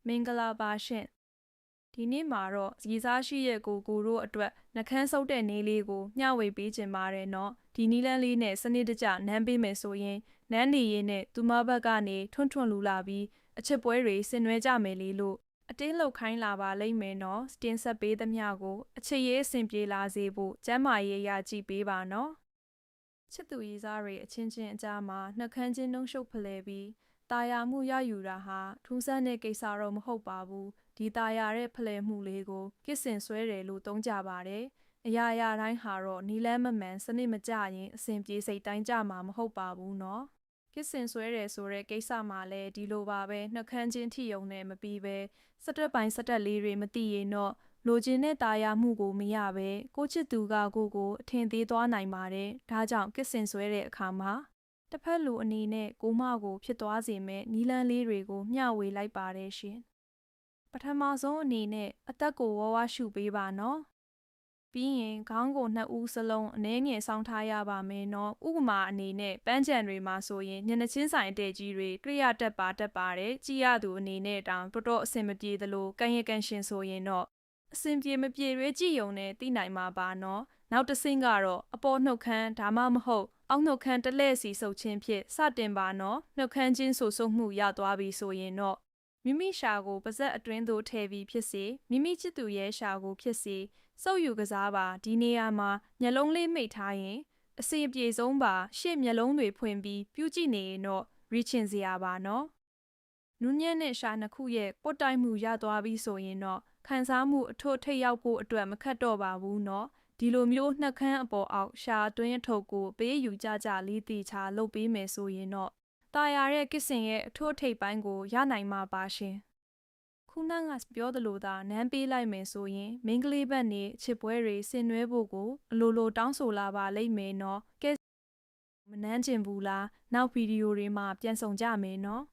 မင်္ဂလာပါရှင်ဒီနေ့မှာတော့ရေစားရှိရဲ့ကိုတို့အတွက်နှကန်းဆုပ်တဲ့နေလေးကိုမျှဝေပေးခြင်းပါတယ်နော်ဒီနီလန်းလေးနဲ့စနစ်တကျနမ်းပေးမယ်ဆိုရင်နန်းနေရင်နဲ့သူမဘက်ကနေထွန်းထွန်းလူလာပြီးအချစ်ပွဲတွေဆင်နွှဲကြမယ်လေလို့အတင်းလှုပ်ခိုင်းလာပါလိမ့်မယ်နော်တင်ဆက်ပေးသမျှကိုအချစ်ရေးအစဉ်ပြေလာစေဖို့ကျမ်းမာရေးရကြည့်ပေးပါနော်ချစ်သူရေးစားတွေအချင်းချင်းအကြားမှာနှကန်းချင်းနှုံးရှုပ်ဖလဲပြီးตาယာမှုရယူတာဟာထူးဆန်းတဲ့ကိစ္စတော့မဟုတ်ပါဘူးဒီตาယာတဲ့ဖလဲမှုလေးကိုကစ်စင်ဆွဲတယ်လို့သုံးကြပါတယ်အရာရာတိုင်းဟာတော့နီလန်းမမှန်စနစ်မကျရင်အစဉ်ပြေစိတ်တိုင်းကြမှာမဟုတ်ပါဘူးနော်ကစ်စင်ဆွဲတယ်ဆိုတဲ့ကိစ္စမှာလည်းဒီလိုပါပဲနှကန်းချင်းထိယုံနဲ့မပြီးပဲစတက်ပိုင်းစတက်လေးတွေမသိရင်တော့လိုချင်တဲ့ตาယာမှုကိုမရပဲကိုချစ်သူကကိုအထင်သေးသွားနိုင်ပါတယ်ဒါကြောင့်ကစ်စင်ဆွဲတဲ့အခါမှာတစ်ဖက်လူအနေနဲ့ကိုမကိုဖြစ်သွားစေမဲ့နီလန်းလေးတွေကိုမျှဝေလိုက်ပါတယ်ရှင်ပထမဆုံးအနေနဲ့အသက်ကိုဝဝရှုပေးပါနော်ပြီးရင်ခေါင်းကိုနှစ်ဦးစလုံးအနည်းငယ်ဆောင်းထားရပါမယ်နော်ဥပမာအနေနဲ့ပန်းချံတွေမှာဆိုရင်ညနေချင်းဆိုင်အတဲကြီးတွေတွေ့ရတတ်ပါတယ်ကြည်ရသူအနေနဲ့တောင်တော်တော်အဆင်မပြေသလိုကန်ရကန်ရှင်ဆိုရင်တော့အဆင်ပြေမပြေရွေးကြည့်ုံနဲ့သိနိုင်မှာပါနော်နောက်တစ်ဆင့်ကတော့အပေါ်နှုတ်ခမ်းဒါမှမဟုတ်အောက်နှုတ်ခမ်းတလဲစီဆုပ်ခြင်းဖြင့်စတင်ပါနော်နှုတ်ခမ်းချင်းဆူဆုပ်မှုရသွားပြီဆိုရင်တော့မိမိရှာကိုပါဇက်အတွင်းသို့ထည့်ပြီးဖြစ်စေမိမိချစ်သူရဲ့ရှာကိုဖြစ်စေစုပ်ယူကစားပါဒီနေရာမှာမျက်လုံးလေးမိတ်ထားရင်အစီအပြေဆုံးပါရှေ့မျက်လုံးတွေဖွင့်ပြီးပြုကြည့်နေရင်တော့ရီချင်စရာပါနော်နူးညံ့တဲ့ရှာနှစ်ခုရဲ့ပွတ်တိုက်မှုရသွားပြီးဆိုရင်တော့ခံစားမှုအထွတ်ထိပ်ရောက်ဖို့အတွက်မခက်တော့ပါဘူးနော်ဒီလိုမျိုးနှက်ခမ်းအပေါ်အောက်ရှာအတွင်းအထုပ်ကိုပေးယူကြလေးတီချာလုပ်ပေးမယ်ဆိုရင်တော့ตาယာတဲ့ကစ်စင်ရဲ့အထွတ်ထိပ်ပိုင်းကိုရနိုင်မှာပါရှင်ခုနကပြောသလိုသာနမ်းပေးလိုက်မယ်ဆိုရင်မိန်းကလေးဘက်နေချစ်ပွဲတွေဆင်နွှဲဖို့ကိုအလိုလိုတောင်းဆိုလာပါလိမ့်မယ်နော်ကဲမနမ်းကျင်ဘူးလားနောက်ဗီဒီယိုတွေမှာပြန်ဆောင်ကြမယ်နော်